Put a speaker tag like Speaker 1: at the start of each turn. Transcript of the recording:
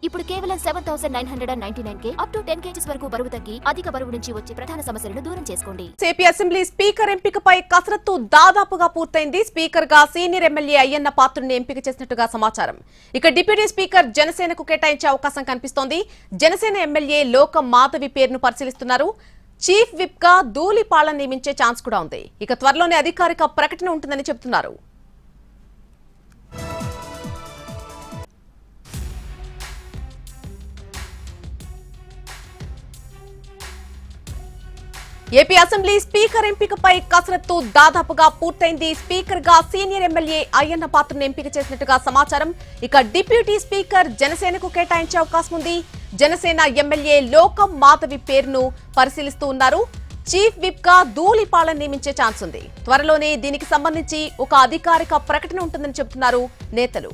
Speaker 1: ఇప్పుడు కేవలం 7,999 up to 10 kgs వరకు బరువు తగ్గి అధిక బరువు నుంచి వచ్చే ప్రధాన సమస్యలను దూరం చేసుకోండి.
Speaker 2: ఏపీ అసెంబ్లీ స్పీకర్ ఎంపికపై కసరత్తు దాదాపుగా పూర్తయింది. స్పీకర్ గా సీనియర్ ఎమ్మెల్యే అయ్యన్న పాత్రుడిని ఎంపిక చేసినట్టుగా సమాచారం. ఇక డిప్యూటీ స్పీకర్ జనసేనకు కేటాయించే అవకాశం కనిపిస్తోంది. జనసేన ఎమ్మెల్యే లోకం మాధవి పేరును పరిశీలిస్తున్నారు. చీఫ్ విప్ గా ధూళిపాళ్లను నియమించే ఛాన్స్ కూడా ఉంది. ఇక త్వరలోనే అధికారిక ప్రకటన ఉంటుందని చెబుతున్నారు. ఏపీ అసెంబ్లీ స్పీకర్ ఎంపికపై కసరత్తు దాదాపుగా పూర్తయింది. స్పీకర్ గా సీనియర్ ఎమ్మెల్యే అయ్యన్న పాత్రను ఎంపిక చేసినట్టుగా సమాచారం. ఇక డిప్యూటీ స్పీకర్ జనసేనకు కేటాయించే అవకాశం ఉంది. జనసేన ఎమ్మెల్యే లోకం మాధవి పేరును పరిశీలిస్తూ ఉన్నారు. చీఫ్ విప్ గా ధూళిపాళ్లను నియమించే ఛాన్స్ ఉంది. త్వరలోనే దీనికి సంబంధించి ఒక అధికారిక ప్రకటన ఉంటుందని చెబుతున్నారు నేతలు.